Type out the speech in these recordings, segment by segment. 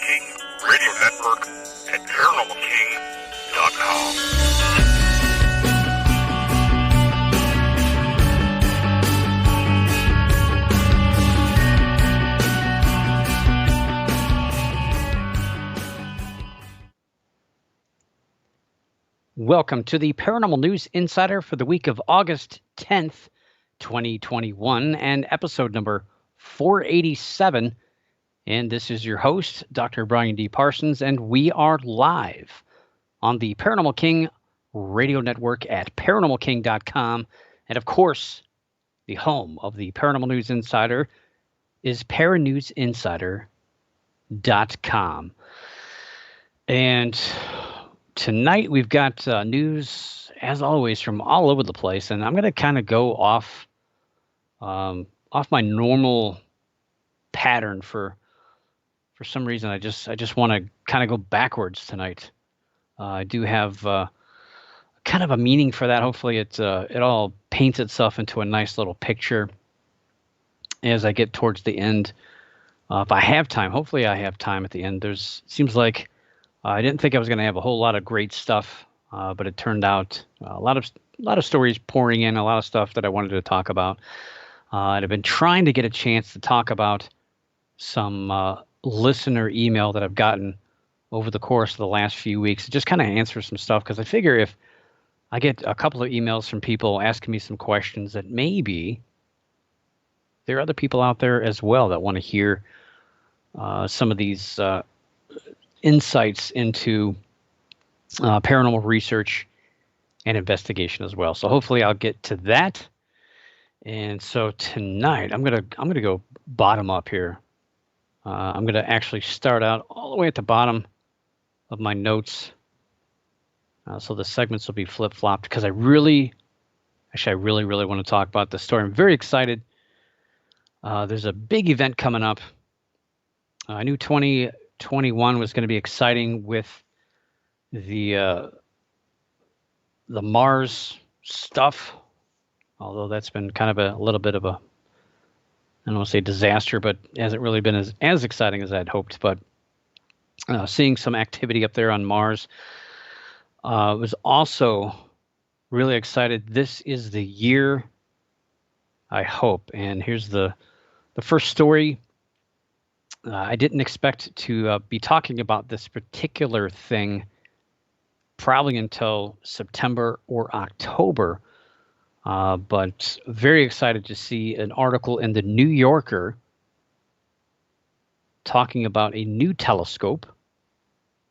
King Radio Network at ParanormalKing.com. Welcome to the Paranormal News Insider for the week of August 10th, 2021, and episode number 487. And this is your host, Dr. Brian D. Parsons, and we are live on the Paranormal King Radio Network at ParanormalKing.com. And of course, the home of the Paranormal News Insider is ParaNewsInsider.com. And tonight we've got news, as always, from all over the place, and I'm going to kind of go off my normal pattern for some reason. I just want to kind of go backwards tonight. I do have kind of a meaning for that. Hopefully, it all paints itself into a nice little picture as I get towards the end. If I have time, hopefully I have time at the end. Seems like I didn't think I was going to have a whole lot of great stuff, but it turned out a lot of stories pouring in, a lot of stuff that I wanted to talk about. And I've been trying to get a chance to talk about some listener email that I've gotten over the course of the last few weeks. Just kind of answer some stuff, because I figure if I get a couple of emails from people asking me some questions, that maybe there are other people out there as well that want to hear some of these insights into paranormal research and investigation as well. So hopefully I'll get to that. And so tonight I'm gonna go bottom up here. I'm gonna actually start out all the way at the bottom of my notes. So the segments will be flip-flopped, because I really want to talk about this story. I'm very excited. There's a big event coming up. I knew 2021 was going to be exciting with the Mars stuff, although that's been kind of a little bit of a, I don't want to say disaster, but hasn't really been as exciting as I'd hoped. But seeing some activity up there on Mars was also really excited. This is the year, I hope. And here's the first story. I didn't expect to be talking about this particular thing probably until September or October, but very excited to see an article in the New Yorker talking about a new telescope,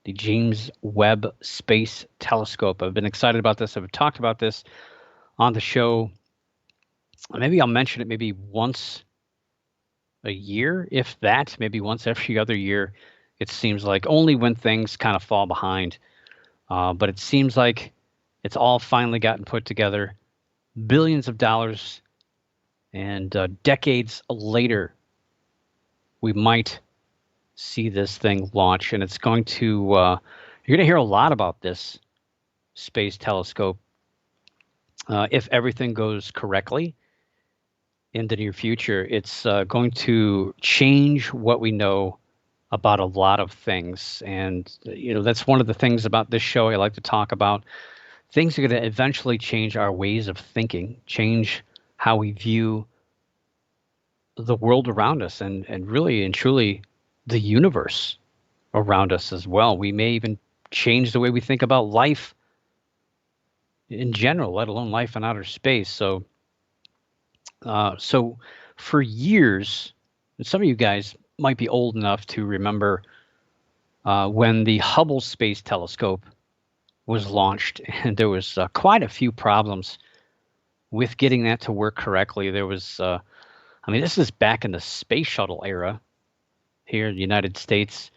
the James Webb Space Telescope. I've been excited about this. I've talked about this on the show. Maybe I'll mention it maybe once a year, if that, maybe once every other year. It seems like, only when things kind of fall behind. But it seems like it's all finally gotten put together. Billions of dollars, and decades later, we might see this thing launch, and it's going to, you're going to hear a lot about this space telescope if everything goes correctly in the near future. It's going to change what we know about a lot of things. And, that's one of the things about this show I like to talk about. Things are going to eventually change our ways of thinking, change how we view the world around us, and really and truly the universe around us as well. We may even change the way we think about life in general, let alone life in outer space. So for years, and some of you guys might be old enough to remember when the Hubble Space Telescope was launched, and there was quite a few problems with getting that to work correctly. There was, this is back in the space shuttle era here in the United States,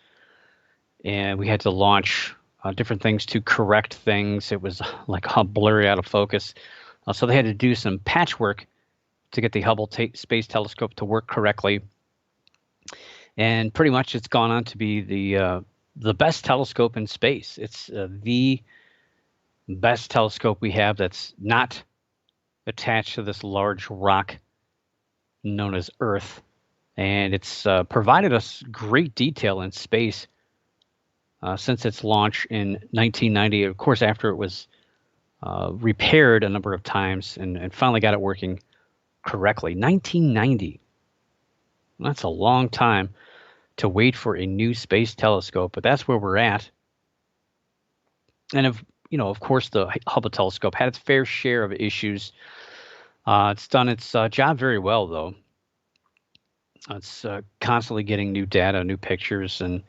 and we had to launch different things to correct things. It was like blurry, out of focus. So they had to do some patchwork to get the Hubble Space Telescope to work correctly. And pretty much it's gone on to be the best telescope in space. It's the best telescope we have that's not attached to this large rock known as Earth. And it's provided us great detail in space since its launch in 1990. Of course, after it was repaired a number of times and finally got it working correctly. 1990. That's a long time to wait for a new space telescope, but that's where we're at. And of course, the Hubble telescope had its fair share of issues. It's done its job very well, though. It's constantly getting new data, new pictures, and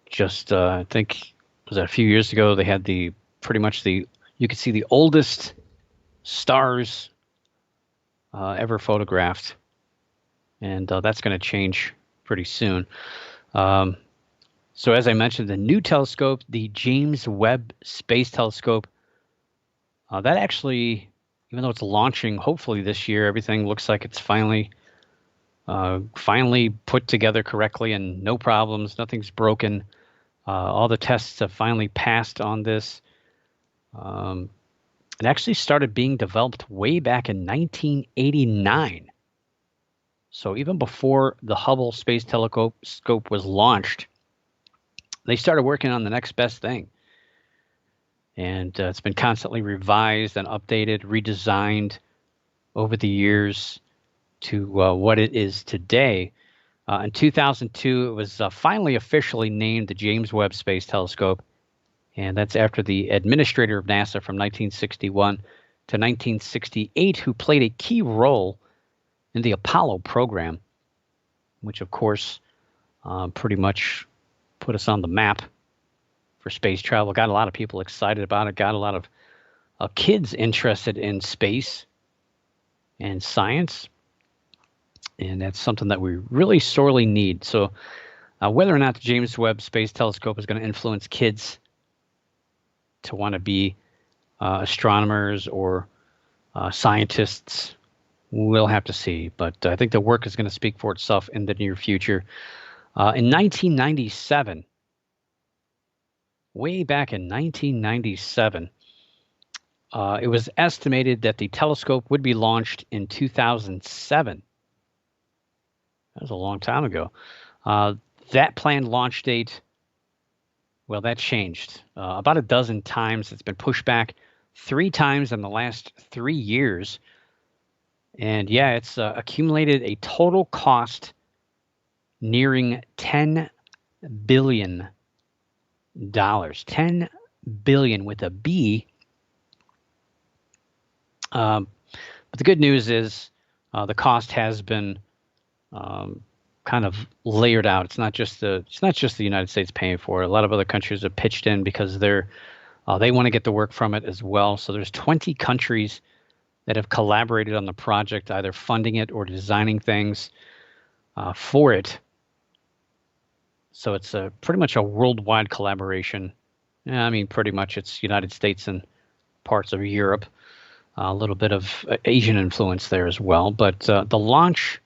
just I think was that a few years ago they had you could see the oldest stars ever photographed, and that's going to change pretty soon. So as I mentioned, the new telescope, the James Webb Space Telescope, that actually, even though it's launching hopefully this year, everything looks like it's finally put together correctly and no problems, nothing's broken. All the tests have finally passed on this. It actually started being developed way back in 1989. So even before the Hubble Space Telescope was launched, they started working on the next best thing. And it's been constantly revised and updated, redesigned over the years to what it is today. In 2002, it was finally officially named the James Webb Space Telescope. And that's after the administrator of NASA from 1961 to 1968, who played a key role in the Apollo program, which, of course, pretty much put us on the map for space travel. Got a lot of people excited about it. Got a lot of kids interested in space and science. And that's something that we really sorely need. So whether or not the James Webb Space Telescope is going to influence kids to want to be astronomers or scientists, we'll have to see. But I think the work is going to speak for itself in the near future. In 1997, way back in 1997, it was estimated that the telescope would be launched in 2007. That was a long time ago. That planned launch date, well, that changed about a dozen times. It's been pushed back 3 times in the last 3 years. And yeah, it's accumulated a total cost nearing $10 billion. $10 billion with a B. But the good news is the cost has been kind of layered out. It's not just the United States paying for it. A lot of other countries have pitched in because they want to get the work from it as well. So there's 20 countries that have collaborated on the project, either funding it or designing things for it. So it's pretty much a worldwide collaboration. I mean, pretty much it's United States and parts of Europe, a little bit of Asian influence there as well. But the launch,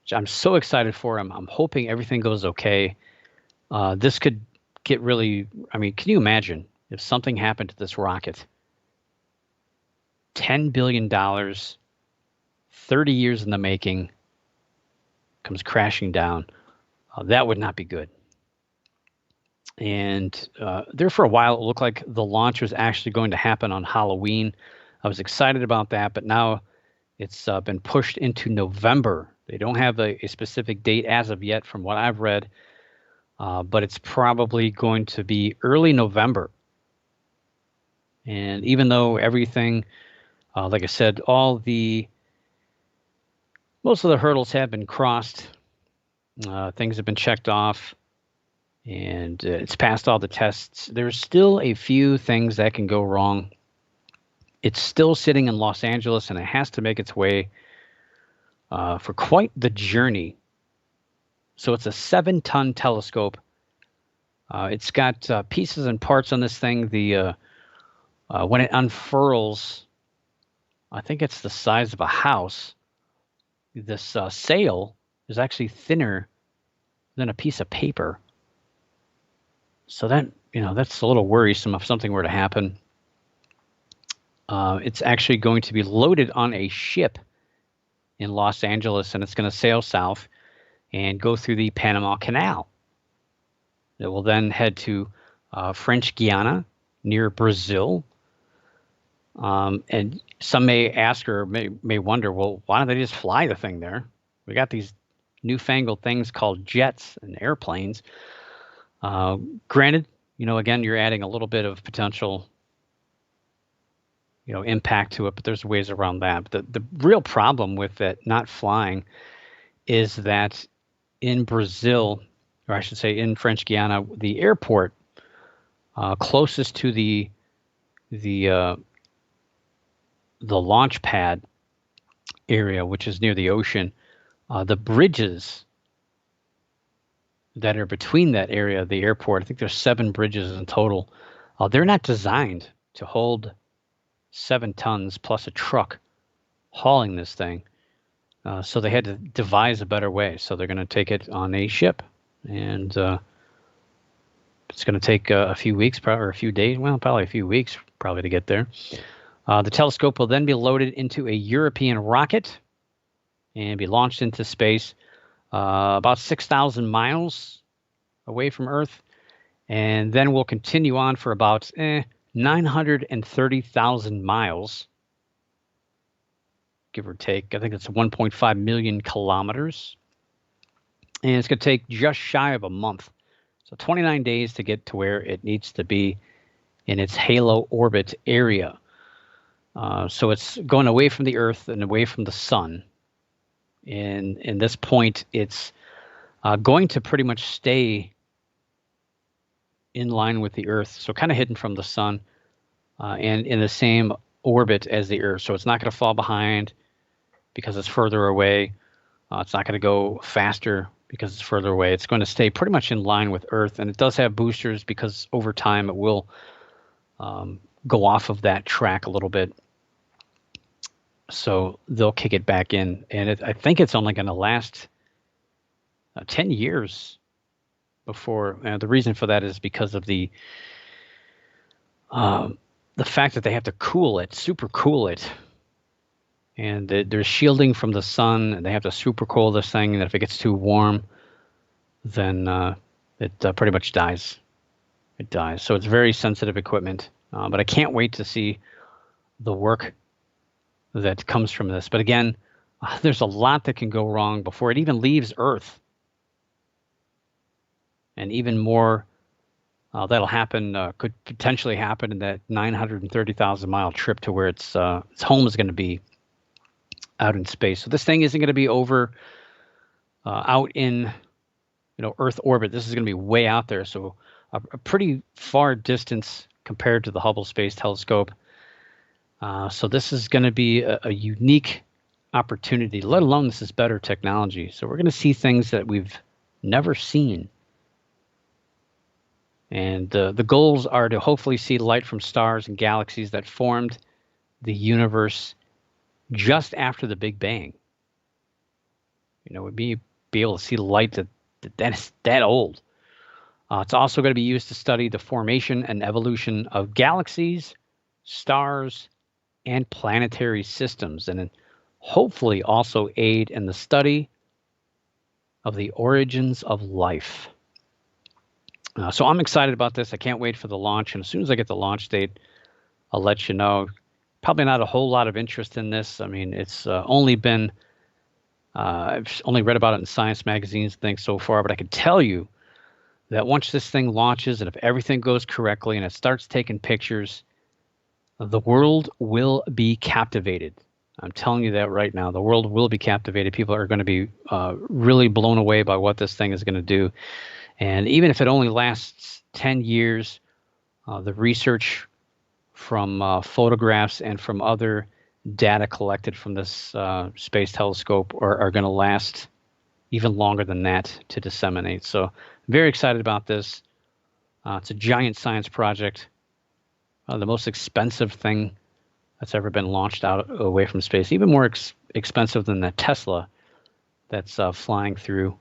which I'm so excited for, I'm hoping everything goes okay. This could get really, I mean, can you imagine if something happened to this rocket? $10 billion, 30 years in the making, comes crashing down. That would not be good. And there for a while, it looked like the launch was actually going to happen on Halloween. I was excited about that, but now it's been pushed into November. They don't have a specific date as of yet from what I've read, but it's probably going to be early November. And even though everything, like I said, most of the hurdles have been crossed, things have been checked off, and it's passed all the tests, there's still a few things that can go wrong. It's still sitting in Los Angeles, and it has to make its way for quite the journey. So it's a 7-ton telescope. It's got pieces and parts on this thing. When it unfurls, I think it's the size of a house. This sail is actually thinner than a piece of paper. So that's a little worrisome if something were to happen. It's actually going to be loaded on a ship in Los Angeles, and it's going to sail south and go through the Panama Canal. It will then head to French Guiana near Brazil. And some may ask or may wonder, well, why don't they just fly the thing there? We got these newfangled things called jets and airplanes. Granted, again, you're adding a little bit of potential, impact to it, but there's ways around that. But the real problem with it not flying is that in Brazil, or I should say in French Guiana, the airport closest to the launch pad area, which is near the ocean, the bridges that are between that area, the airport, I think there's 7 bridges in total. They're not designed to hold 7 tons plus a truck hauling this thing. So they had to devise a better way. So they're going to take it on a ship. And it's going to take a few weeks, or a few days, well, probably a few weeks probably to get there. The telescope will then be loaded into a European rocket and be launched into space about 6,000 miles away from Earth. And then we'll continue on for about 930,000 miles, give or take. I think it's 1.5 million kilometers. And it's going to take just shy of a month. So 29 days to get to where it needs to be in its halo orbit area. So it's going away from the Earth and away from the sun. And in this point, it's going to pretty much stay in line with the Earth, so kind of hidden from the sun, and in the same orbit as the Earth. So it's not going to fall behind because it's further away. It's not going to go faster because it's further away. It's going to stay pretty much in line with Earth, and it does have boosters because over time it will go off of that track a little bit. So they'll kick it back in, and I think it's only going to last 10 years before. The reason for that is because of the fact that they have to cool it, super cool it, and there's shielding from the sun, and they have to super cool this thing. And if it gets too warm, then it pretty much dies. It dies. So it's very sensitive equipment. But I can't wait to see the work that comes from this. But again, there's a lot that can go wrong before it even leaves Earth. And even more that'll happen, could potentially happen in that 930,000 mile trip to where its home is going to be out in space. So this thing isn't going to be over out in Earth orbit. This is going to be way out there. So a pretty far distance compared to the Hubble Space Telescope. So this is going to be a unique opportunity, let alone this is better technology. So we're going to see things that we've never seen. And the goals are to hopefully see light from stars and galaxies that formed the universe just after the Big Bang. We'd be able to see light that's that old. It's also going to be used to study the formation and evolution of galaxies, stars, and planetary systems, and then hopefully also aid in the study of the origins of life. So I'm excited about this. I can't wait for the launch. And as soon as I get the launch date, I'll let you know. Probably not a whole lot of interest in this. I mean, it's only been, I've only read about it in science magazines and things so far, but I can tell you that once this thing launches and if everything goes correctly and it starts taking pictures, the world will be captivated. I'm telling you that right now. The world will be captivated. People are going to be really blown away by what this thing is going to do. And even if it only lasts 10 years, the research from photographs and from other data collected from this space telescope are going to last even longer than that to disseminate. So very excited about this. It's a giant science project, the most expensive thing that's ever been launched out away from space, even more expensive than the Tesla that's flying through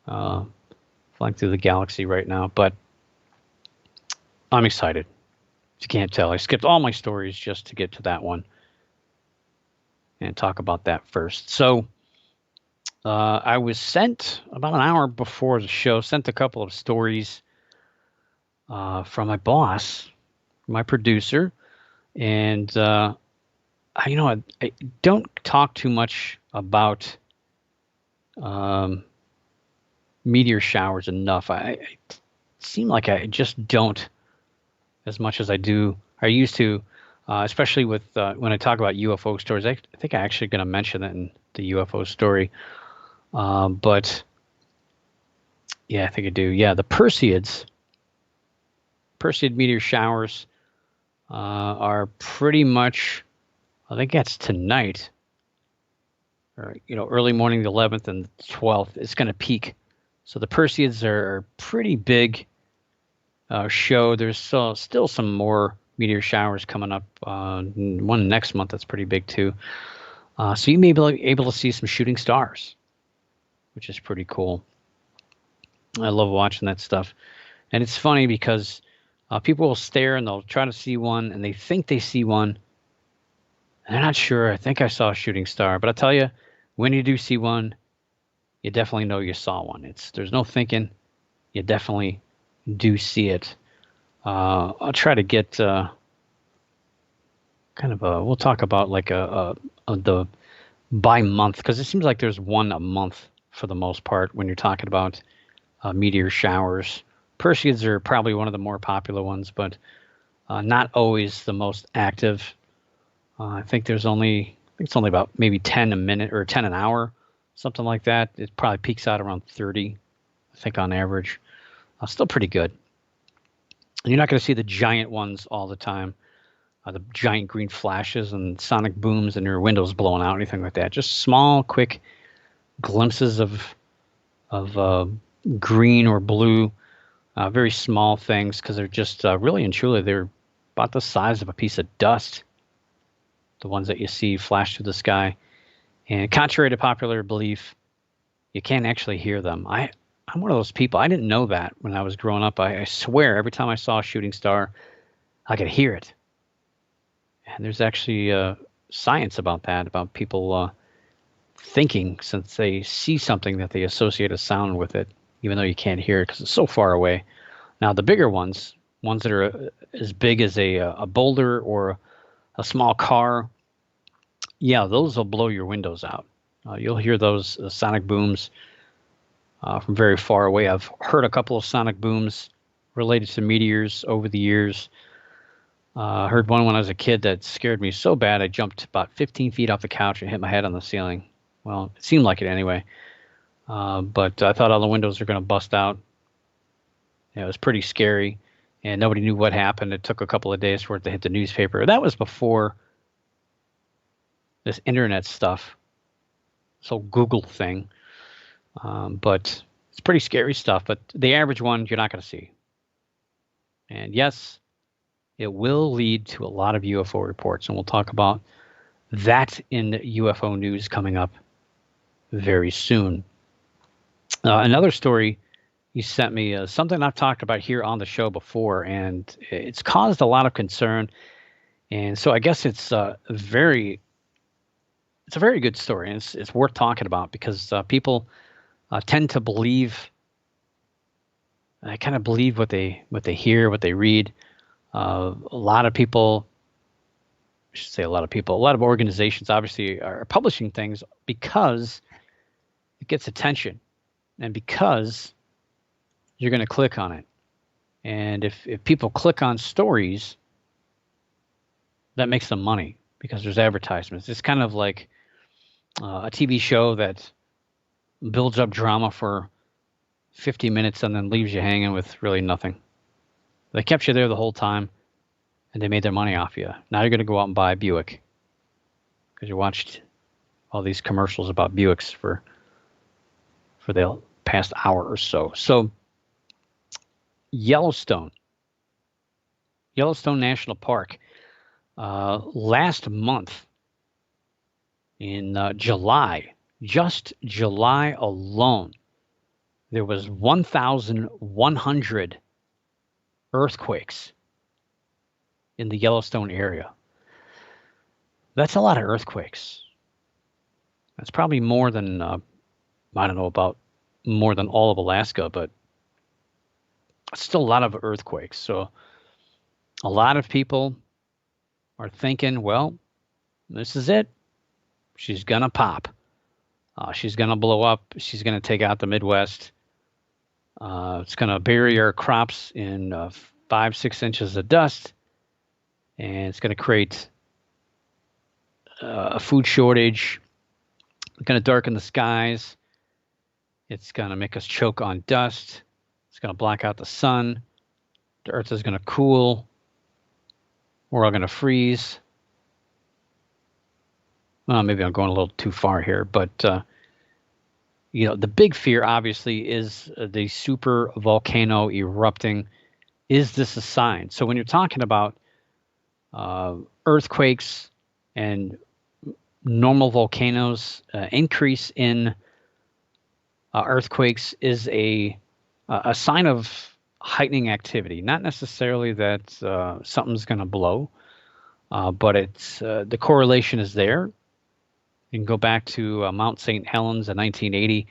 the galaxy right now. But I'm excited. If you can't tell, I skipped all my stories just to get to that one and talk about that first. So I was sent about an hour before the show, sent a couple of stories from my boss, my producer, and I don't talk too much about um, meteor showers enough. I seem like I just don't as much as I used to, especially with when I talk about UFO stories. I think I'm actually going to mention that in the UFO story. But yeah, I think I do. Yeah, the Perseid meteor showers are pretty much. I think that's tonight, or early morning the 11th and 12th. It's going to peak. So the Perseids are pretty big show. There's still some more meteor showers coming up. One next month that's pretty big too. So you may be able to see some shooting stars, which is pretty cool. I love watching that stuff. And it's funny because people will stare and they'll try to see one and they think they see one. And they're not sure. I think I saw a shooting star. But I tell you, when you do see one, you definitely know you saw one. There's no thinking. You definitely do see it. I'll try to get we'll talk about like the by month, because it seems like there's one a month for the most part when you're talking about meteor showers. Perseids are probably one of the more popular ones, but not always the most active. I think it's only about maybe 10 a minute or 10 an hour, something like that. It probably peaks out around 30, I think, on average. Still pretty good. And you're not going to see the giant ones all the time, the giant green flashes and sonic booms and your windows blowing out, anything like that. Just small, quick glimpses of green or blue, very small things, because they're just really and truly, they're about the size of a piece of dust, the ones that you see flash through the sky. And contrary to popular belief, you can't actually hear them. I'm one of those people. I didn't know that when I was growing up. I swear every time I saw a shooting star, I could hear it. And there's actually science about that, about people thinking, since they see something, that they associate a sound with it, even though you can't hear it because it's so far away. Now, the bigger ones that are as big as a boulder or a small car, yeah, those will blow your windows out. You'll hear those sonic booms from very far away. I've heard a couple of sonic booms related to meteors over the years. I heard one when I was a kid that scared me so bad I jumped about 15 feet off the couch and hit my head on the ceiling. Well, it seemed like it anyway. But I thought all the windows were going to bust out. It was pretty scary, and nobody knew what happened. It took a couple of days for it to hit the newspaper. That was before this internet stuff, this whole Google thing. But it's pretty scary stuff. But the average one, you're not going to see. And yes, it will lead to a lot of UFO reports, and we'll talk about that in UFO news coming up very soon. Another story you sent me, something I've talked about here on the show before, and it's caused a lot of concern. And so I guess it's a very good story, and it's worth talking about, because people tend to believe. I kind of believe what they hear, what they read. A lot of people, I should say a lot of organizations obviously are publishing things because it gets attention, and because you're going to click on it. And if people click on stories, that makes them money because there's advertisements. It's kind of like a TV show that builds up drama for 50 minutes and then leaves you hanging with really nothing. They kept you there the whole time, and they made their money off you. Now you're going to go out and buy a Buick because you watched all these commercials about Buicks for the past hour or so. So Yellowstone National Park, last month in July, just July alone, there was 1,100 earthquakes in the Yellowstone area. That's a lot of earthquakes. That's probably more than I don't know about more than all of Alaska, but still a lot of earthquakes. So a lot of people are thinking, well, this is it. She's going to pop. She's going to blow up. She's going to take out the Midwest. It's going to bury our crops in 5-6 inches of dust. And it's going to create a food shortage. It's going to darken the skies. It's going to make us choke on dust. It's going to block out the sun. The earth is going to cool. We're all going to freeze. Well, maybe I'm going a little too far here, but the big fear obviously is the super volcano erupting. Is this a sign? So when you're talking about earthquakes and normal volcanoes, increase in earthquakes is a sign of heightening activity. Not necessarily that something's going to blow, but it's the correlation is there. You can go back to Mount St. Helens in 1980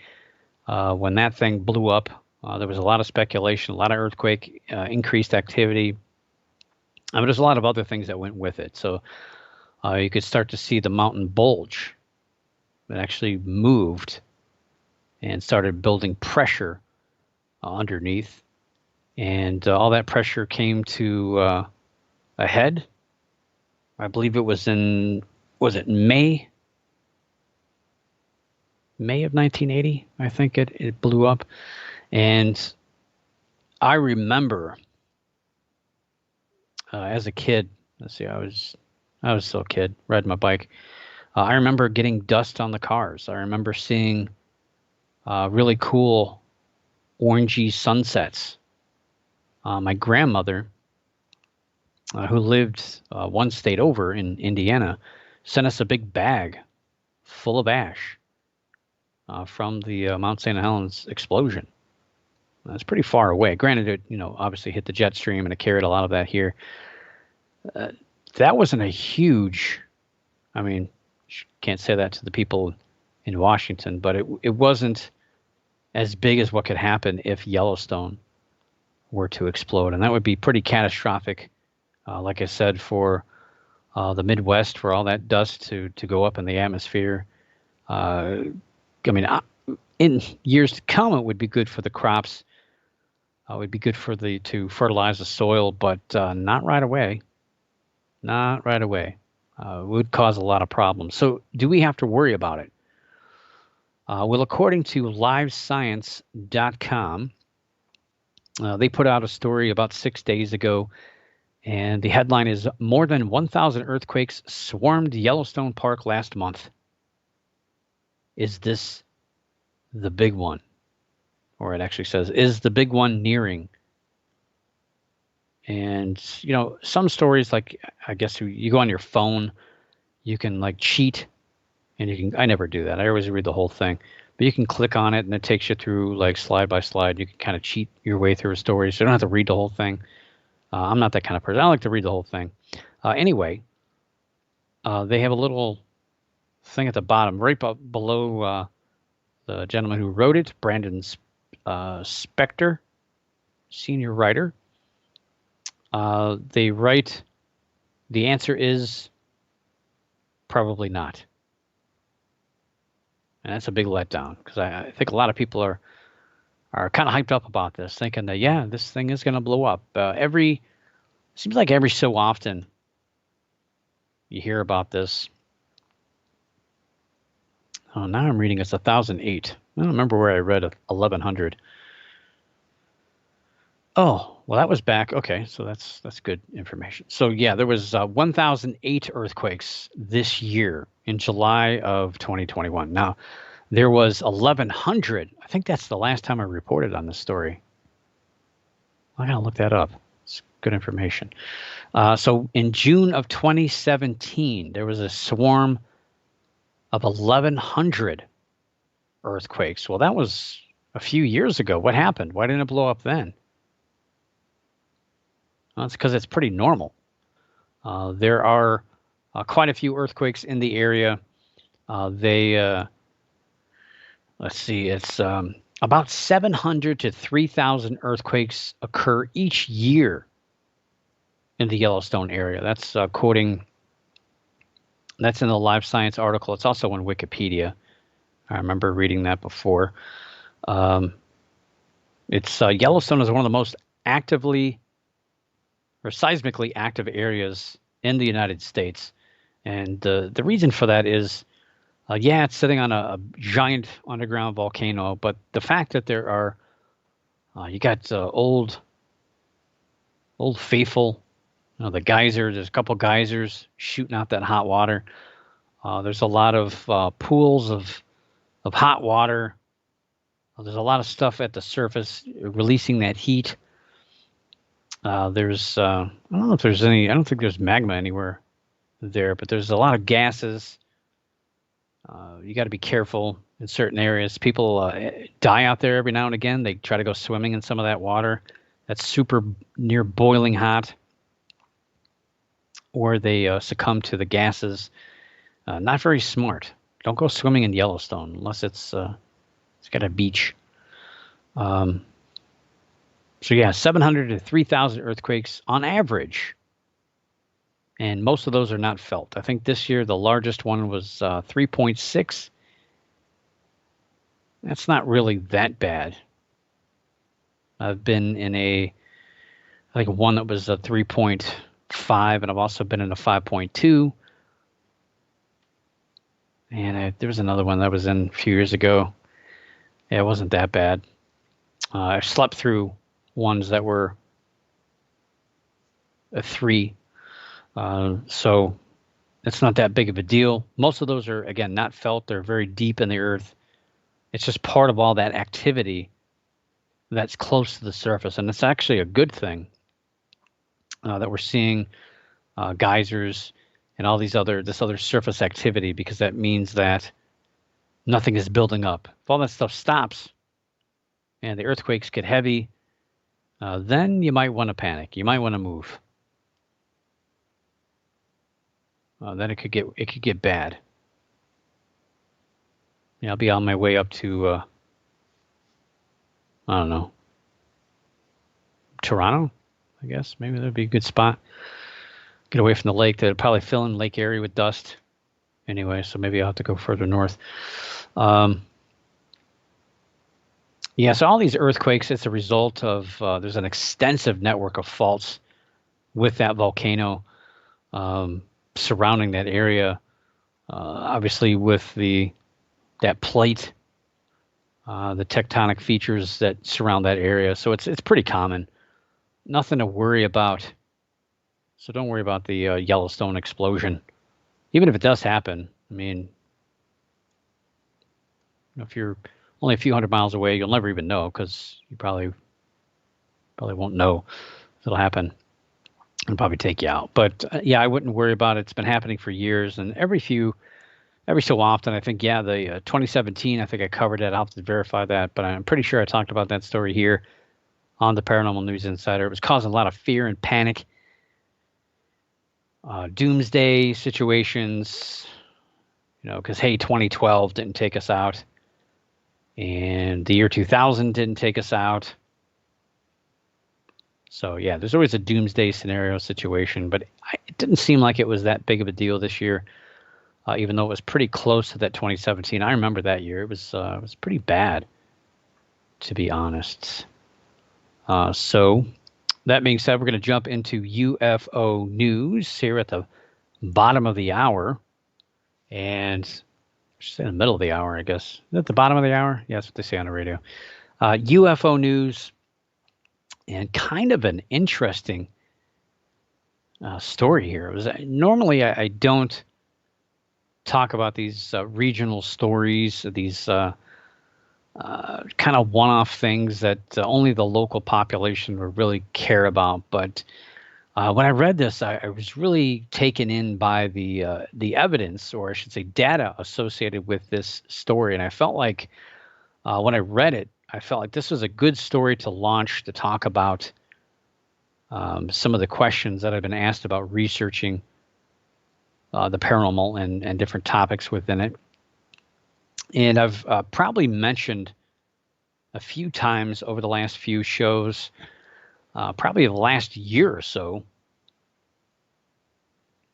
when that thing blew up. There was a lot of speculation, a lot of earthquake, increased activity. But there's a lot of other things that went with it. So you could start to see the mountain bulge. It actually moved and started building pressure underneath. And all that pressure came to a head. I believe it was was it May? May of 1980, I think it blew up. And I remember as a kid, let's see, I was still a kid, riding my bike. I remember getting dust on the cars. I remember seeing really cool orangey sunsets. My grandmother, who lived one state over in Indiana, sent us a big bag full of ash from the Mount St. Helens explosion. That's pretty far away. Granted, it obviously hit the jet stream and it carried a lot of that here. That wasn't a huge. I mean, can't say that to the people in Washington, but it wasn't as big as what could happen if Yellowstone were to explode, and that would be pretty catastrophic. Like I said, for the Midwest, for all that dust to go up in the atmosphere. I mean, in years to come, it would be good for the crops. It would be good to fertilize the soil, but not right away. Not right away. It would cause a lot of problems. So do we have to worry about it? Well, according to livescience.com, they put out a story about 6 days ago, and the headline is, "More than 1,000 earthquakes swarmed Yellowstone Park last month. Is this the big one?" Or it actually says, "Is the big one nearing?" And, some stories, like, I guess you go on your phone, you can like cheat, and I never do that. I always read the whole thing. But you can click on it and it takes you through like slide by slide. You can kind of cheat your way through a story, so you don't have to read the whole thing. I'm not that kind of person. I like to read the whole thing. Anyway, they have a little thing at the bottom, right below the gentleman who wrote it, Brandon Spector, senior writer. They write, the answer is probably not. And that's a big letdown, because I think a lot of people are kind of hyped up about this, thinking that, yeah, this thing is going to blow up. Seems like every so often you hear about this. Oh, now I'm reading it's 1,008. I don't remember where I read 1,100. Oh, well, that was back. Okay, so that's good information. So yeah, there was 1,008 earthquakes this year in July of 2021. Now, there was 1,100. I think that's the last time I reported on this story. I gotta look that up. It's good information. So in June of 2017, there was a swarm of 1,100 earthquakes. Well, that was a few years ago. What happened? Why didn't it blow up then? Well, it's because it's pretty normal. There are quite a few earthquakes in the area. let's see, it's about 700 to 3,000 earthquakes occur each year in the Yellowstone area. That's quoting, that's in the Live Science article. It's also on Wikipedia. I remember reading that before. It's Yellowstone is one of the most actively or seismically active areas in the United States. And the reason for that is, yeah, it's sitting on a giant underground volcano, but the fact that there are, you got old faithful, the geyser, there's a couple geysers shooting out that hot water. There's a lot of pools of hot water. There's a lot of stuff at the surface releasing that heat. There's, I don't know if there's any, I don't think there's magma anywhere there, but there's a lot of gases. You got to be careful in certain areas. People die out there every now and again. They try to go swimming in some of that water that's super near boiling hot, or they succumb to the gases. Not very smart. Don't go swimming in Yellowstone unless it's got a beach. So yeah, 700 to 3,000 earthquakes on average. And most of those are not felt. I think this year the largest one was 3.6. That's not really that bad. I've been in I think one that was a 3.5, and I've also been in a 5.2. And there was another one that was in a few years ago. Yeah, it wasn't that bad. I slept through ones that were a 3. So it's not that big of a deal. Most of those are, again, not felt. They're very deep in the earth. It's just part of all that activity that's close to the surface. And it's actually a good thing that we're seeing geysers and all this other surface activity, because that means that nothing is building up. If all that stuff stops and the earthquakes get heavy, then you might want to panic. You might want to move. Then it could get bad. Yeah, I'll be on my way up to I don't know, Toronto, I guess. Maybe that'd be a good spot. Get away from the lake. That'd probably fill in Lake Erie with dust. Anyway, so maybe I'll have to go further north. Yeah, so all these earthquakes, it's a result of there's an extensive network of faults with that volcano surrounding that area. Obviously, with that plate, the tectonic features that surround that area, so it's pretty common. Nothing to worry about. So don't worry about the Yellowstone explosion, even if it does happen. I mean, if you're only a few hundred miles away, you'll never even know, because you probably won't know it'll happen. It'll probably take you out. But yeah, I wouldn't worry about it. It's been happening for years, and every so often, I think, yeah, the 2017, I think I covered it. I'll have to verify that, but I'm pretty sure I talked about that story here on the Paranormal News Insider. It was causing a lot of fear and panic. Doomsday situations, because, hey, 2012 didn't take us out, and the year 2000 didn't take us out. So, yeah, there's always a doomsday scenario situation, but it didn't seem like it was that big of a deal this year, even though it was pretty close to that 2017. I remember that year. It was pretty bad, to be honest. So that being said, we're going to jump into UFO news here at the bottom of the hour. And just in the middle of the hour, I guess. Is that at the bottom of the hour? Yeah, that's what they say on the radio. UFO news, and kind of an interesting story here. It was normally I don't talk about these regional stories, these kind of one-off things that only the local population would really care about. But when I read this, I was really taken in by the evidence, or I should say data, associated with this story. And I felt like when I read it, I felt like this was a good story to launch, to talk about some of the questions that I've been asked about researching the paranormal and different topics within it. And I've probably mentioned a few times over the last few shows, probably the last year or so,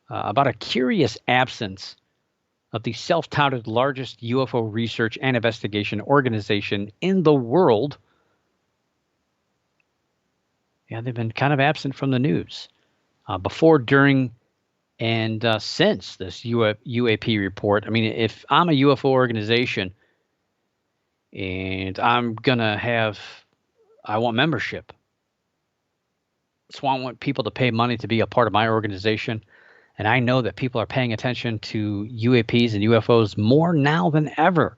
about a curious absence of the self-touted largest UFO research and investigation organization in the world. Yeah, they've been kind of absent from the news before, during, and since this UAP report. I mean, if I'm a UFO organization and I want membership. So I want people to pay money to be a part of my organization. And I know that people are paying attention to UAPs and UFOs more now than ever.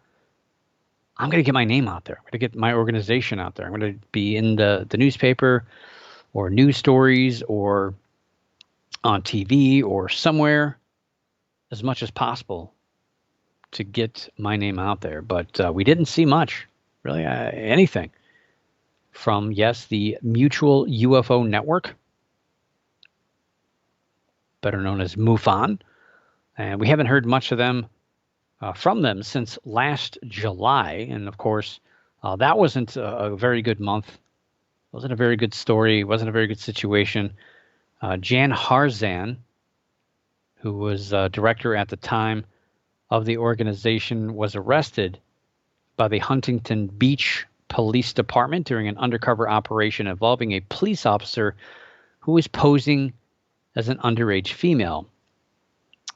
I'm going to get my name out there. I'm going to get my organization out there. I'm going to be in the newspaper or news stories or on TV or somewhere as much as possible to get my name out there. But we didn't see much, really, anything from, yes, the Mutual UFO Network, better known as MUFON. And we haven't heard much of them from them since last July. And of course, that wasn't a very good month. Wasn't a very good story. Wasn't a very good situation. Jan Harzan, who was director at the time of the organization, was arrested by the Huntington Beach Police Department during an undercover operation involving a police officer who was posing as an underage female.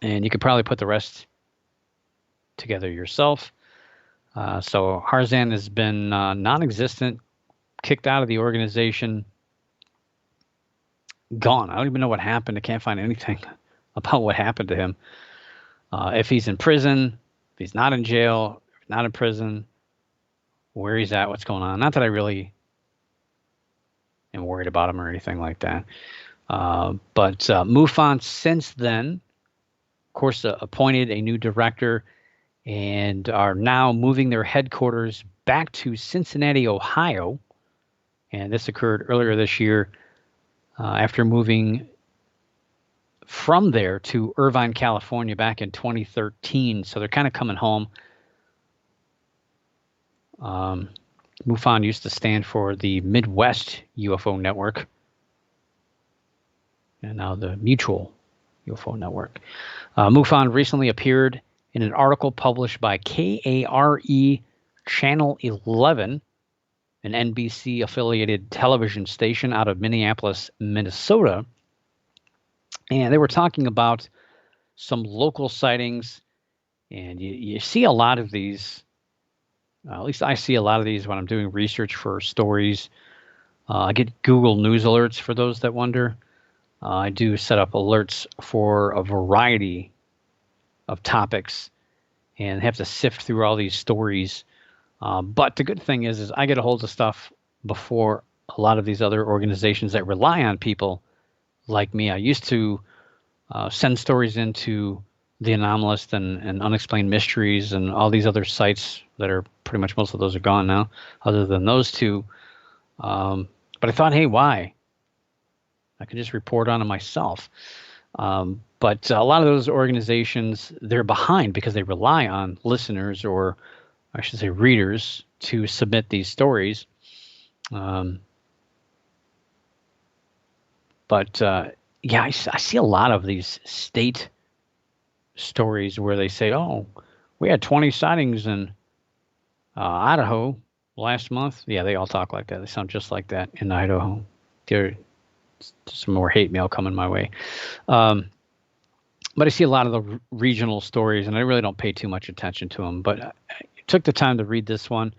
And you could probably put the rest together yourself. So Harzan has been non-existent, kicked out of the organization, gone. I don't even know what happened. I can't find anything about what happened to him. If he's in prison, if he's not in jail, if he's not in prison, where he's at, what's going on. Not that I really am worried about him or anything like that. But MUFON since then, of course, appointed a new director and are now moving their headquarters back to Cincinnati, Ohio. And this occurred earlier this year after moving from there to Irvine, California back in 2013. So they're kind of coming home. MUFON used to stand for the Midwest UFO Network, and now the Mutual UFO Network. MUFON recently appeared in an article published by KARE Channel 11, an NBC-affiliated television station out of Minneapolis, Minnesota. And they were talking about some local sightings, and you see a lot of these. At least I see a lot of these when I'm doing research for stories. I get Google News alerts for those that wonder. I do set up alerts for a variety of topics and have to sift through all these stories. But the good thing is I get a hold of stuff before a lot of these other organizations that rely on people like me. I used to send stories into The Anomalist and Unexplained Mysteries and all these other sites that are pretty much, most of those are gone now, other than those two. But I thought, hey, why? I can just report on it myself. But a lot of those organizations, they're behind because they rely on listeners, or I should say readers, to submit these stories. But yeah, I see a lot of these state stories where they say, oh, we had 20 sightings in Idaho last month. Yeah, they all talk like that. They sound just like that in Idaho. There's some more hate mail coming my way. But I see a lot of the regional stories, and I really don't pay too much attention to them. But I took the time to read this one,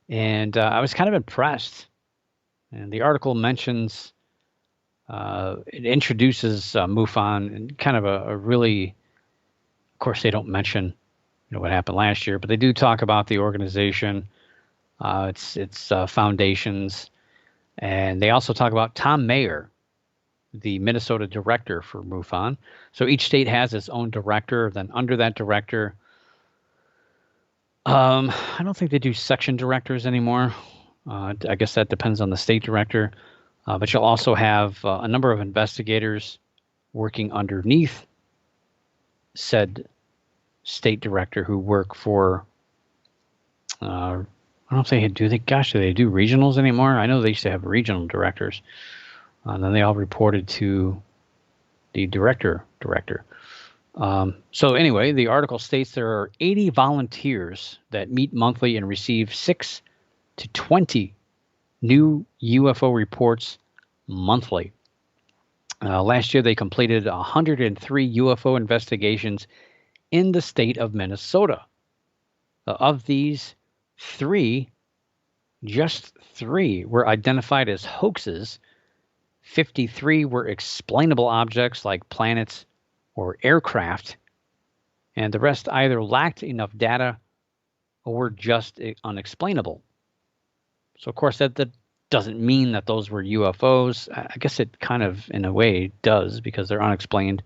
and I was kind of impressed. And the article mentions, it introduces MUFON and kind of a really, of course, they don't mention what happened last year, but they do talk about the organization, its foundations, and they also talk about Tom Mayer, the Minnesota director for MUFON. So each state has its own director. Then under that director, I don't think they do section directors anymore. I guess that depends on the state director. But you'll also have a number of investigators working underneath said state director who work for I don't know if they do. Gosh, do they do regionals anymore? I know they used to have regional directors, and then they all reported to the director. So anyway, the article states there are 80 volunteers that meet monthly and receive 6 to 20 new UFO reports monthly. Last year, they completed 103 UFO investigations in the state of Minnesota. Of these, just three were identified as hoaxes. 53 were explainable objects like planets or aircraft, and the rest either lacked enough data or were just unexplainable. So, of course, that doesn't mean that those were UFOs. I guess it kind of, in a way, does, because they're unexplained,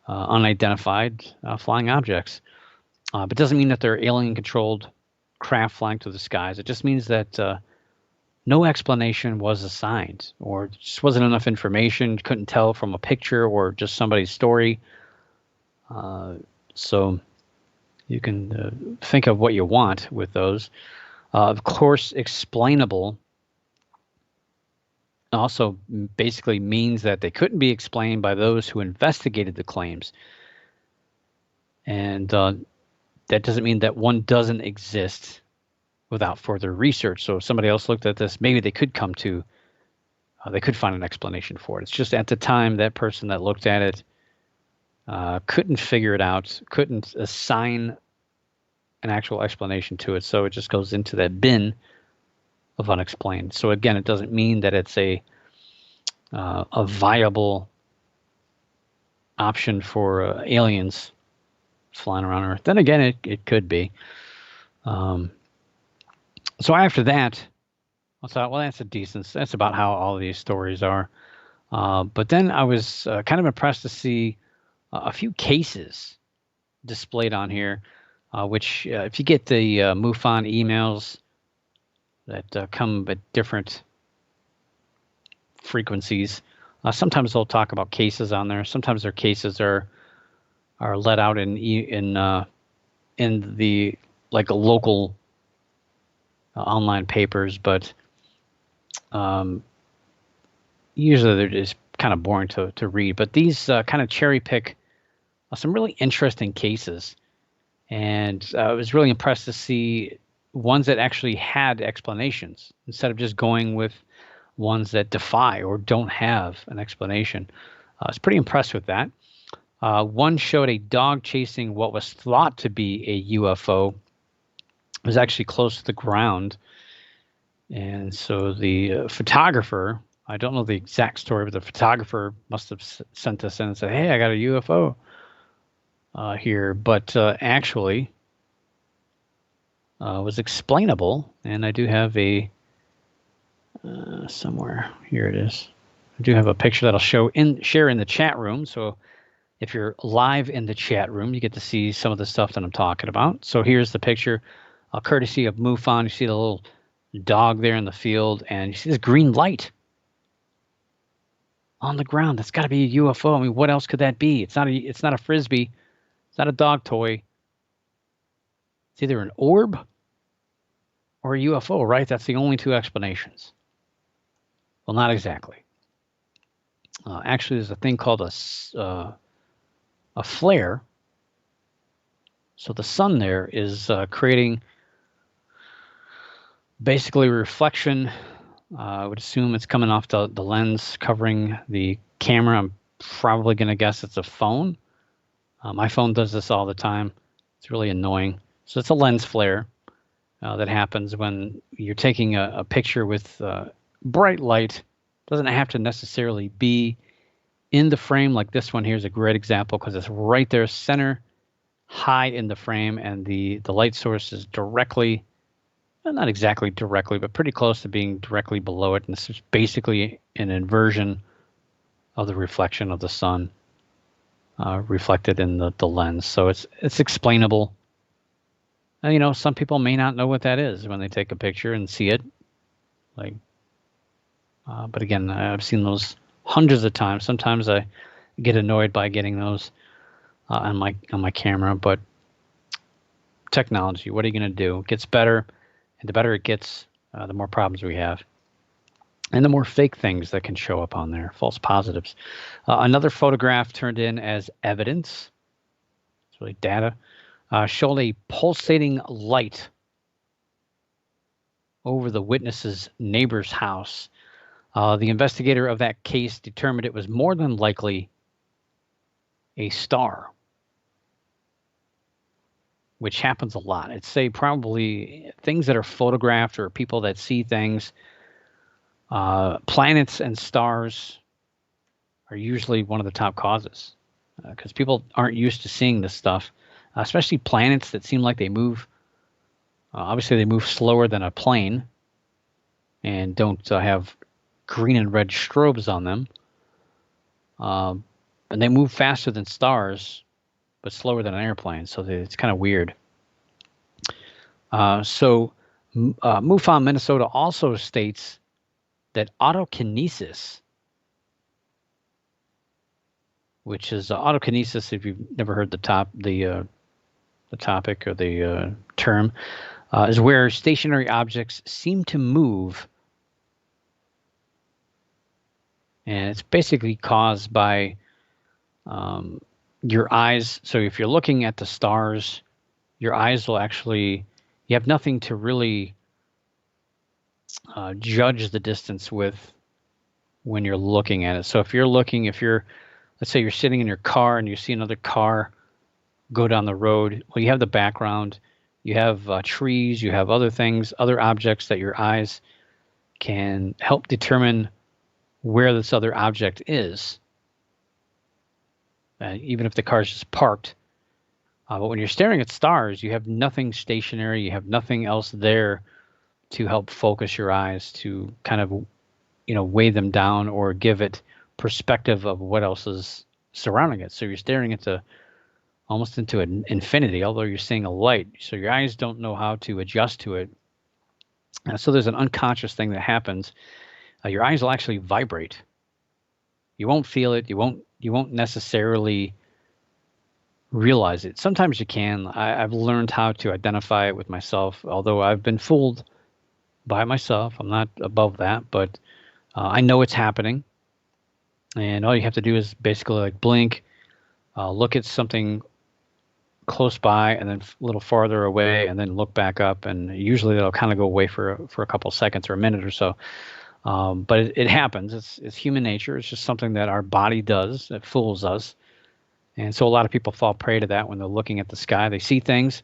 unidentified flying objects. But it doesn't mean that they're alien-controlled craft flying through the skies. It just means that no explanation was assigned, or just wasn't enough information, couldn't tell from a picture or just somebody's story. So you can think of what you want with those. Of course, explainable also basically means that they couldn't be explained by those who investigated the claims. And that doesn't mean that one doesn't exist without further research. So if somebody else looked at this, maybe they could come to, they could find an explanation for it. It's just at the time, that person that looked at it couldn't figure it out, couldn't assign an actual explanation to it. So it just goes into that bin of unexplained. So again, it doesn't mean that it's a viable option for aliens flying around Earth. Then again, it could be. So after that, I thought, well, that's about how all of these stories are. But then I was kind of impressed to see a few cases displayed on here, which if you get the MUFON emails that come at different frequencies, sometimes they'll talk about cases on there. Sometimes their cases are let out in the like a local online papers, but usually they're just kind of boring to read. But these kind of cherry pick some really interesting cases, and I was really impressed to see ones that actually had explanations instead of just going with ones that defy or don't have an explanation. I was pretty impressed with that. One showed a dog chasing what was thought to be a UFO. It was actually close to the ground. And so the photographer, I don't know the exact story, but the photographer must have sent us in and said, hey, I got a UFO here. But actually was explainable. And I do have a, somewhere, here it is. I do have a picture that I'll share in the chat room. So if you're live in the chat room, you get to see some of the stuff that I'm talking about. So here's the picture, courtesy of MUFON. You see the little dog there in the field, and you see this green light on the ground. That's got to be a UFO. I mean, what else could that be? It's not a frisbee. It's not a dog toy. It's either an orb or a UFO, right? That's the only two explanations. Well, not exactly. Actually, there's a thing called a flare. So the sun there is creating basically reflection. I would assume it's coming off the lens covering the camera. I'm probably going to guess it's a phone. My phone does this all the time. It's really annoying. So it's a lens flare that happens when you're taking a picture with bright light. Doesn't have to necessarily be in the frame. Like this one here is a great example because it's right there, center high in the frame, and the light source is directly, well, not exactly directly, but pretty close to being directly below it. And this is basically an inversion of the reflection of the sun reflected in the lens. So it's explainable. And, you know, some people may not know what that is when they take a picture and see it. Like, but again, I've seen those hundreds of times. Sometimes I get annoyed by getting those on my camera, but technology. What are you going to do? It gets better, and the better it gets, the more problems we have. And the more fake things that can show up on there, false positives. Another photograph turned in as evidence, it's really data, showed a pulsating light over the witness's neighbor's house. The investigator of that case determined it was more than likely a star, which happens a lot. I'd say probably things that are photographed or people that see things, planets and stars are usually one of the top causes because people aren't used to seeing this stuff, especially planets that seem like they move. Obviously, they move slower than a plane and don't have green and red strobes on them. And they move faster than stars, but slower than an airplane. So it's kind of weird. MUFON, Minnesota also states that autokinesis, which is autokinesis, if you've never heard the topic or the term, is where stationary objects seem to move. And it's basically caused by your eyes. So if you're looking at the stars, your eyes will actually, you have nothing to really judge the distance with when you're looking at it. So if you're, let's say you're sitting in your car and you see another car go down the road, well, you have the background, you have trees, you have other things, other objects that your eyes can help determine where this other object is, even if the car's just parked. But when you're staring at stars, you have nothing stationary, you have nothing else there to help focus your eyes to kind of, weigh them down or give it perspective of what else is surrounding it. So you're staring into almost into an infinity, although you're seeing a light. So your eyes don't know how to adjust to it. So there's an unconscious thing that happens. Your eyes will actually vibrate. You won't feel it. You won't necessarily realize it. Sometimes you can. I've learned how to identify it with myself, although I've been fooled by myself. I'm not above that, but I know it's happening. And all you have to do is basically like blink, look at something close by and then a little farther away and then look back up. And usually it'll kind of go away for a couple seconds or a minute or so. But it happens. It's human nature. It's just something that our body does. It fools us. And so a lot of people fall prey to that when they're looking at the sky. They see things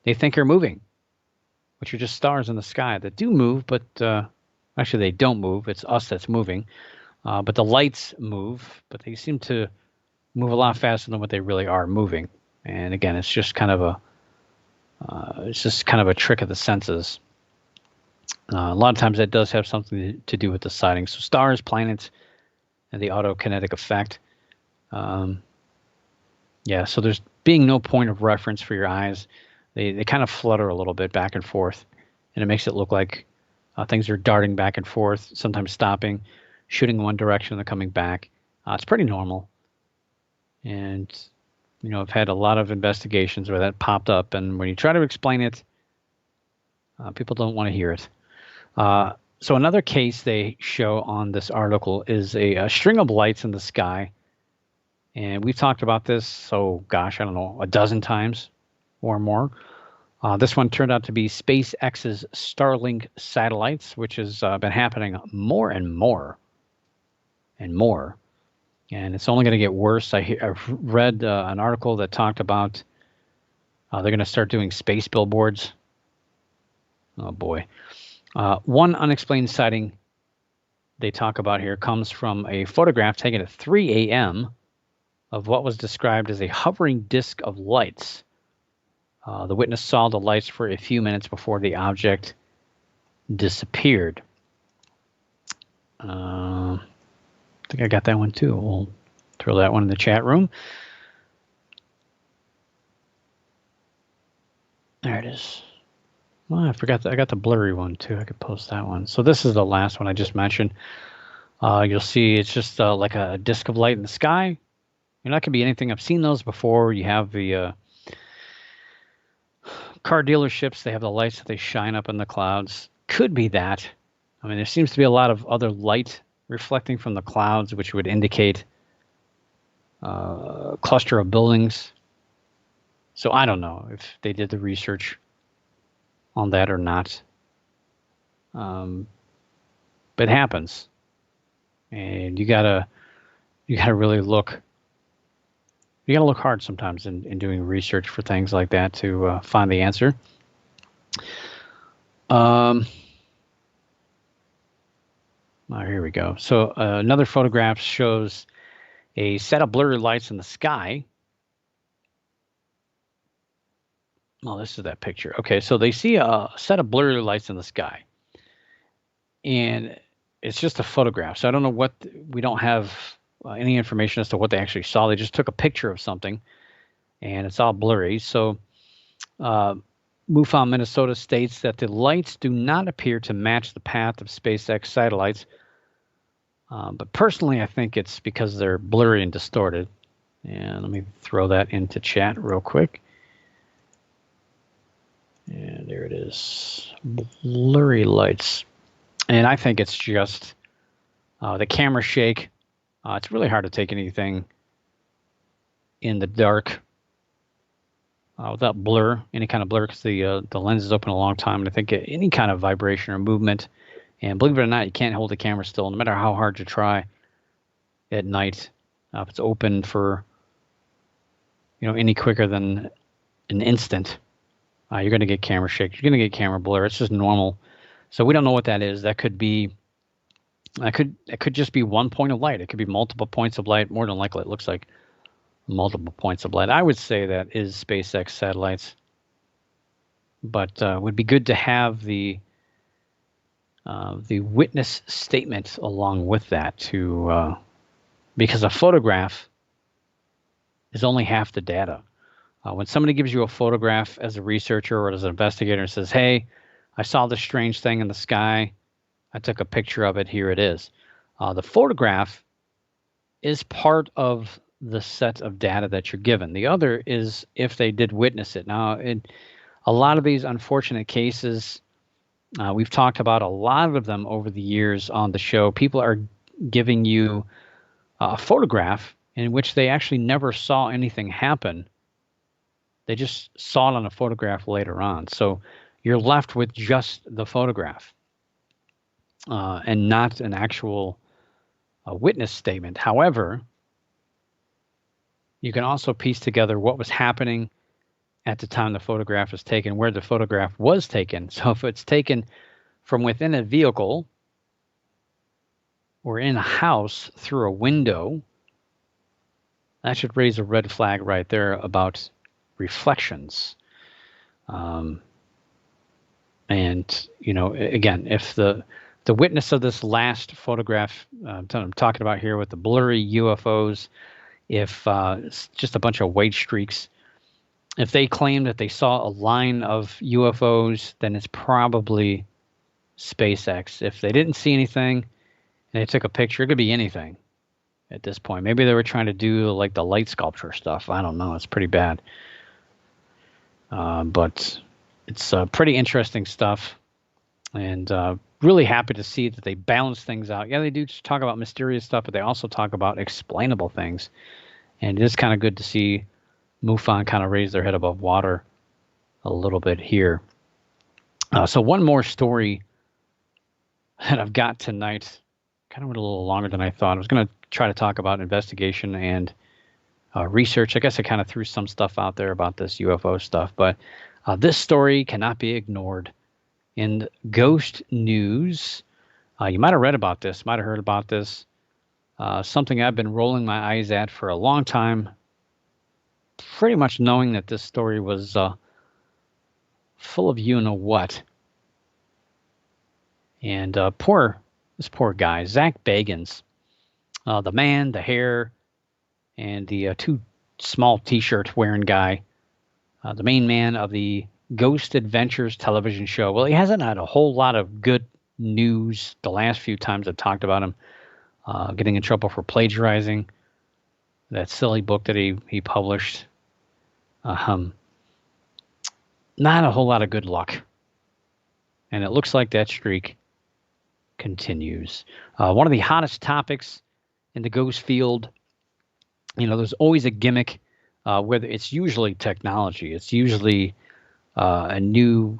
they think are moving, which are just stars in the sky that do move, but actually they don't move. It's us that's moving. But the lights move, but they seem to move a lot faster than what they really are moving. And again, it's just kind of a trick of the senses. A lot of times that does have something to do with the sighting. So stars, planets, and the autokinetic effect. So there's being no point of reference for your eyes. They kind of flutter a little bit back and forth, and it makes it look like things are darting back and forth, sometimes stopping, shooting in one direction and then coming back. It's pretty normal. And, I've had a lot of investigations where that popped up, and when you try to explain it, people don't want to hear it. So another case they show on this article is a string of lights in the sky. And we've talked about this, I don't know, a dozen times or more. This one turned out to be SpaceX's Starlink satellites, which has been happening more and more and more. And it's only going to get worse. I've read an article that talked about they're going to start doing space billboards. Oh, boy. One unexplained sighting they talk about here comes from a photograph taken at 3 a.m. of what was described as a hovering disk of lights. The witness saw the lights for a few minutes before the object disappeared. I think I got that one too. We'll throw that one in the chat room. There it is. Well, I forgot that I got the blurry one too. I could post that one. So this is the last one I just mentioned. You'll see it's just like a disk of light in the sky. That could be anything. I've seen those before. You have the car dealerships, they have the lights that they shine up in the clouds. Could be that. I mean, there seems to be a lot of other light reflecting from the clouds, which would indicate a cluster of buildings. So I don't know if they did the research on that or not. But it happens, and you gotta really look. You gotta look hard sometimes in doing research for things like that to find the answer. Here we go. So another photograph shows a set of blurry lights in the sky. Oh, this is that picture. Okay, so they see a set of blurry lights in the sky. And it's just a photograph. So I don't know what, we don't have any information as to what they actually saw. They just took a picture of something, and it's all blurry. So MUFON, Minnesota states that the lights do not appear to match the path of SpaceX satellites. But personally, I think it's because they're blurry and distorted. And let me throw that into chat real quick. And there it is. Blurry lights. And I think it's just the camera shake. It's really hard to take anything in the dark without blur, any kind of blur, because the lens is open a long time. And I think any kind of vibration or movement, and believe it or not, you can't hold the camera still, no matter how hard you try at night. If it's open for any quicker than an instant, you're going to get camera shake. You're going to get camera blur. It's just normal. So we don't know what that is. That could be, it could just be one point of light. It could be multiple points of light. More than likely, it looks like multiple points of light. I would say that is SpaceX satellites, but it would be good to have the witness statement along with that, because a photograph is only half the data. When somebody gives you a photograph as a researcher or as an investigator and says, "Hey, I saw this strange thing in the sky. I took a picture of it. Here it is." The photograph is part of the set of data that you're given. The other is if they did witness it. Now, in a lot of these unfortunate cases, we've talked about a lot of them over the years on the show. People are giving you a photograph in which they actually never saw anything happen. They just saw it on a photograph later on. So you're left with just the photograph and not an actual witness statement. However, you can also piece together what was happening at the time the photograph was taken, where the photograph was taken. So if it's taken from within a vehicle or in a house through a window, that should raise a red flag right there about reflections. And, again, if the witness of this last photograph I'm talking about here with the blurry UFOs, if it's just a bunch of white streaks, if they claim that they saw a line of UFOs, then it's probably SpaceX. If they didn't see anything and they took a picture, it could be anything at this point. Maybe they were trying to do like the light sculpture stuff. I don't know. It's pretty bad. But it's pretty interesting stuff, and really happy to see that they balance things out. Yeah, they do talk about mysterious stuff, but they also talk about explainable things. And it is kind of good to see MUFON kind of raise their head above water a little bit here. So one more story that I've got tonight, kind of went a little longer than I thought. I was going to try to talk about investigation and research. I guess I kind of threw some stuff out there about this UFO stuff, but this story cannot be ignored. In ghost news, you might have read about this, might have heard about this. Something I've been rolling my eyes at for a long time, pretty much knowing that this story was full of you-know-what. And this poor guy, Zach Bagans, the man, the hair, and the two small T-shirt wearing guy, the main man of the Ghost Adventures television show. Well, he hasn't had a whole lot of good news the last few times I've talked about him. Getting in trouble for plagiarizing that silly book that he published. not a whole lot of good luck. And it looks like that streak continues. One of the hottest topics in the ghost field, there's always a gimmick, whether it's usually technology. It's usually a new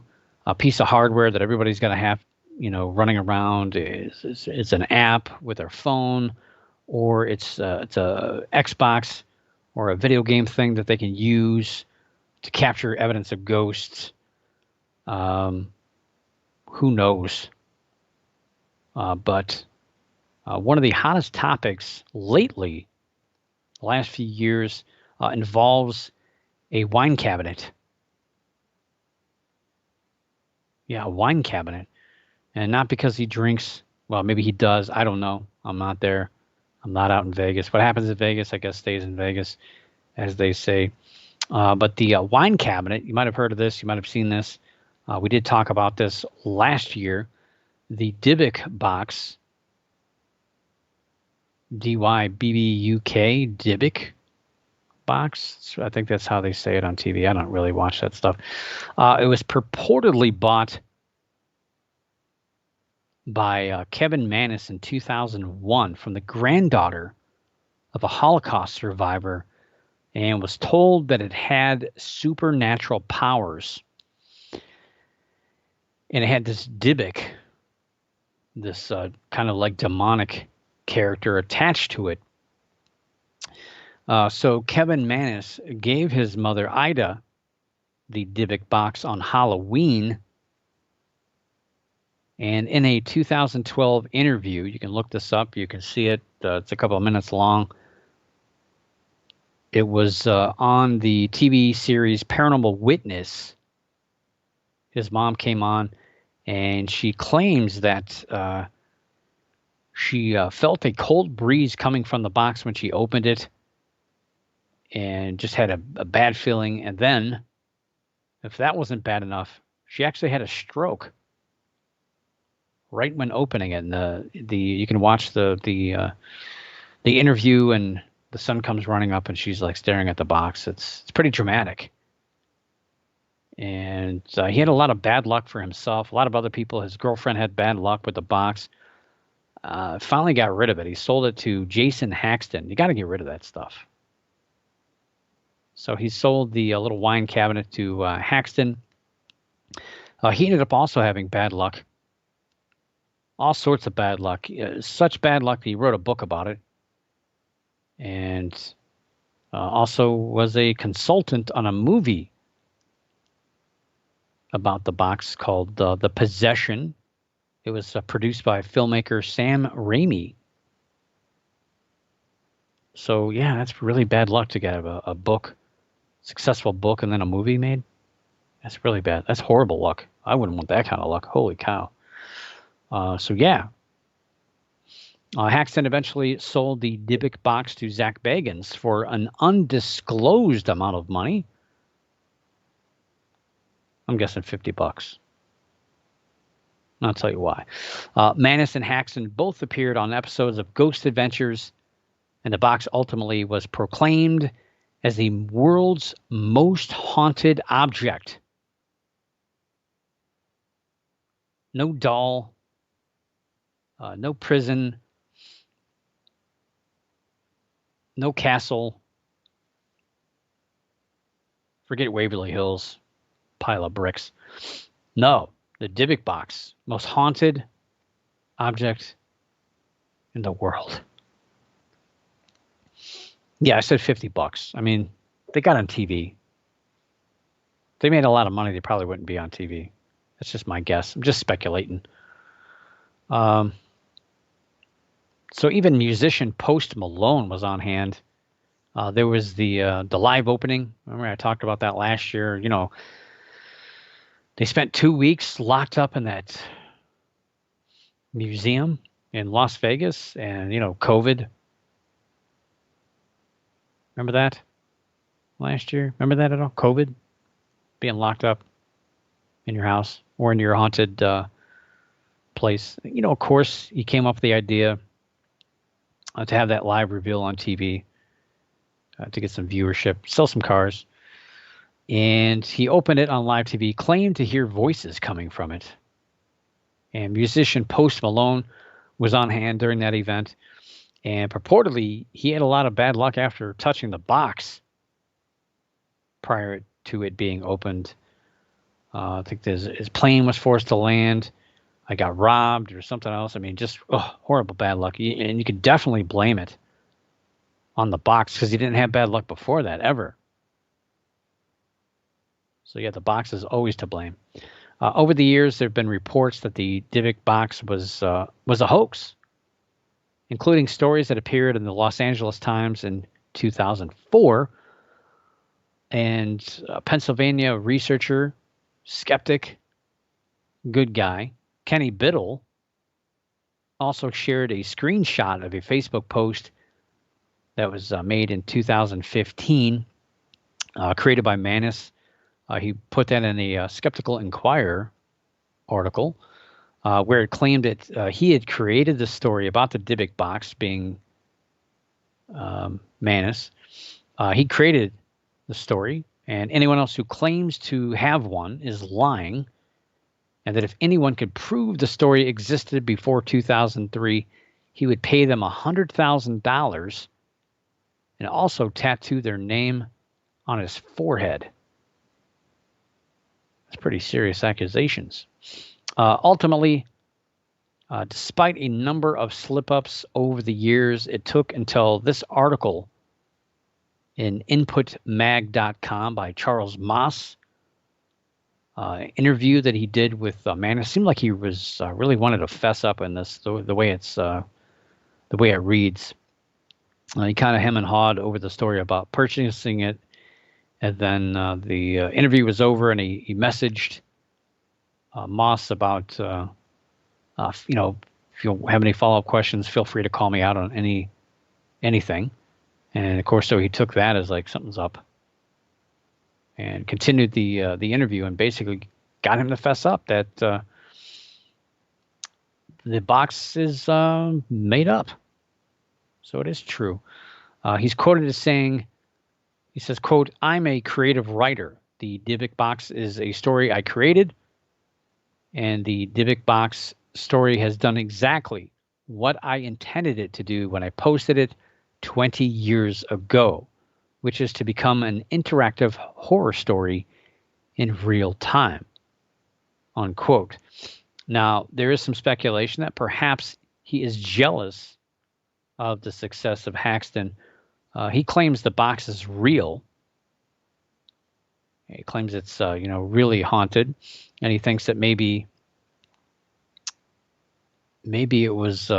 piece of hardware that everybody's going to have, running around. It's an app with their phone, or it's a Xbox or a video game thing that they can use to capture evidence of ghosts. Who knows? But one of the hottest topics lately, the last few years, involves a wine cabinet. Yeah, a wine cabinet. And not because he drinks. Well, maybe he does. I don't know. I'm not there. I'm not out in Vegas. What happens in Vegas, I guess, stays in Vegas, as they say. But the wine cabinet, you might have heard of this. You might have seen this. We did talk about this last year. The Dybbuk Box, D-Y-B-B-U-K, Dybbuk Box. I think that's how they say it on TV. I don't really watch that stuff. It was purportedly bought by Kevin Mannis in 2001 from the granddaughter of a Holocaust survivor, and was told that it had supernatural powers. And it had this Dybbuk, this kind of like demonic character attached to it. So Kevin Mannis gave his mother, Ida, the Dybbuk box on Halloween. And in a 2012 interview, you can look this up, you can see it, it's a couple of minutes long. It was on the TV series Paranormal Witness. His mom came on, and she claims that she felt a cold breeze coming from the box when she opened it, and just had a bad feeling. And then, if that wasn't bad enough, she actually had a stroke right when opening it. And you can watch the interview, and the son comes running up, and she's like staring at the box. It's pretty dramatic. And he had a lot of bad luck for himself. A lot of other people, his girlfriend had bad luck with the box. Finally got rid of it. He sold it to Jason Haxton. You got to get rid of that stuff. So he sold the little wine cabinet to Haxton. He ended up also having bad luck. All sorts of bad luck. Such bad luck that he wrote a book about it. And also was a consultant on a movie about the box called The Possession. It was produced by filmmaker Sam Raimi. So, yeah, that's really bad luck to get a book, successful book, and then a movie made. That's really bad. That's horrible luck. I wouldn't want that kind of luck. Holy cow. So, yeah. Haxton eventually sold the Dybbuk box to Zach Bagans for an undisclosed amount of money. I'm guessing $50. I'll tell you why. Mannis and Haxton both appeared on episodes of Ghost Adventures, and the box ultimately was proclaimed as the world's most haunted object. No doll, no prison, no castle. Forget Waverly Hills, pile of bricks. No, the Dybbuk box, most haunted object in the world. Yeah, I said $50. I mean, they got on TV. If they made a lot of money, they probably wouldn't be on TV. That's just my guess. I'm just speculating. So even musician Post Malone was on hand. There was the live opening. Remember I talked about that last year. You know, they spent 2 weeks locked up in that museum in Las Vegas, and COVID. Remember that last year? Remember that at all? COVID, being locked up in your house or in your haunted place. Of course, he came up with the idea to have that live reveal on TV to get some viewership, sell some cars. And he opened it on live TV, claimed to hear voices coming from it. And musician Post Malone was on hand during that event. And purportedly, he had a lot of bad luck after touching the box prior to it being opened. I think his plane was forced to land. I got robbed or something else. I mean, just horrible bad luck. And you could definitely blame it on the box because he didn't have bad luck before that ever. So yeah, the box is always to blame. Over the years, there have been reports that the Dybbuk Box was a hoax, including stories that appeared in the Los Angeles Times in 2004. And Pennsylvania researcher, skeptic, good guy, Kenny Biddle, also shared a screenshot of a Facebook post that was made in 2015, created by Manus. He put that in a Skeptical Inquirer article, where it claimed that he had created the story about the Dybbuk Box being Manus. He created the story, and anyone else who claims to have one is lying, and that if anyone could prove the story existed before 2003, he would pay them $100,000 and also tattoo their name on his forehead. That's pretty serious accusations. Ultimately, despite a number of slip-ups over the years, it took until this article in inputmag.com by Charles Moss, interview that he did with man. It seemed like he was really wanted to fess up in this, the way it reads. He kind of hem and hawed over the story about purchasing it, and then the interview was over, and he messaged Moss about, if you have any follow-up questions, feel free to call me out on anything. And of course, so he took that as like something's up, and continued the interview, and basically got him to fess up that the box is made up. So it is true. He's quoted as saying, he says, quote, "I'm a creative writer. The Dybbuk Box is a story I created, and the Dybbuk Box story has done exactly what I intended it to do when I posted it 20 years ago, which is to become an interactive horror story in real time," unquote. Now, there is some speculation that perhaps he is jealous of the success of Haxton. He claims the box is real. He claims it's really haunted, and he thinks that maybe it was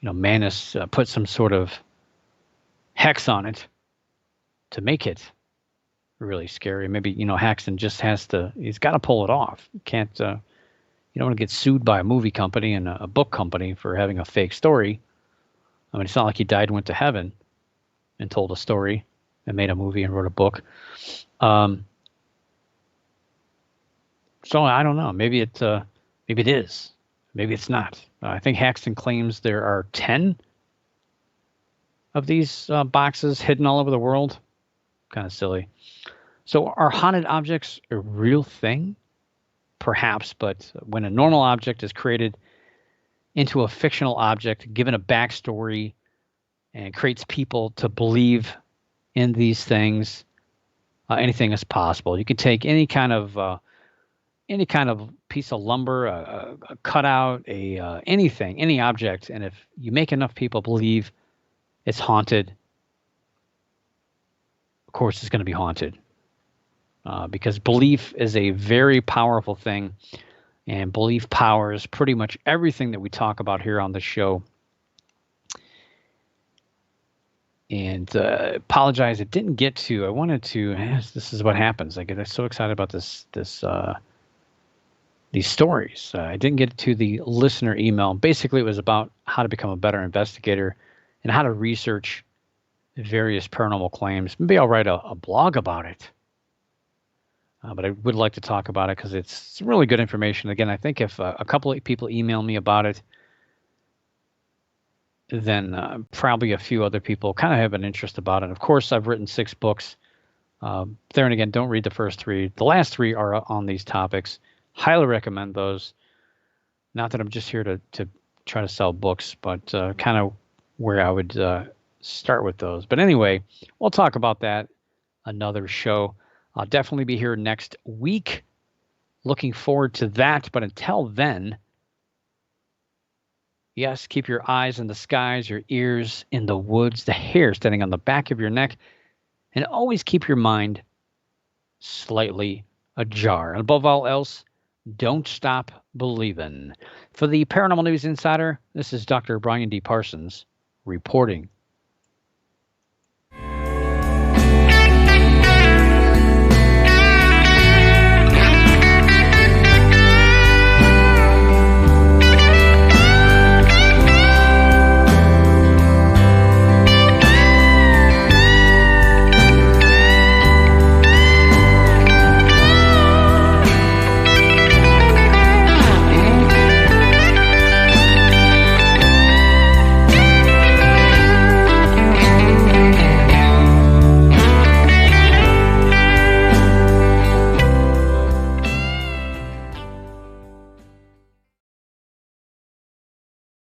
Manus put some sort of hex on it to make it really scary. Maybe Haxton just he's got to pull it off. You can't you don't want to get sued by a movie company and a book company for having a fake story. I mean, it's not like he died and went to heaven and told a story and made a movie and wrote a book. So I don't know. Maybe it is. Maybe it's not. I think Haxton claims there are 10 of these boxes hidden all over the world. Kind of silly. So are haunted objects a real thing? Perhaps, but when a normal object is created into a fictional object, given a backstory, and creates people to believe in these things, anything is possible. You can take any kind of piece of lumber, a cutout, anything, any object, and if you make enough people believe it's haunted, of course it's going to be haunted. Because belief is a very powerful thing, and belief powers pretty much everything that we talk about here on the show. And apologize, it didn't get to. I wanted to. This is what happens. I get so excited about these stories. I didn't get to the listener email. Basically, it was about how to become a better investigator and how to research various paranormal claims. Maybe I'll write a blog about it. But I would like to talk about it because it's really good information. Again, I think if a couple of people email me about it, then probably a few other people kind of have an interest about it. Of course, I've written 6 books There and again, don't read the first three. The last three are on these topics. Highly recommend those. Not that I'm just here to try to sell books, but kind of where I would start with those. But anyway, we'll talk about that another show. I'll definitely be here next week. Looking forward to that. But until then, yes, keep your eyes in the skies, your ears in the woods, the hair standing on the back of your neck, and always keep your mind slightly ajar. And above all else, don't stop believing. For the Paranormal News Insider, this is Dr. Brian D. Parsons reporting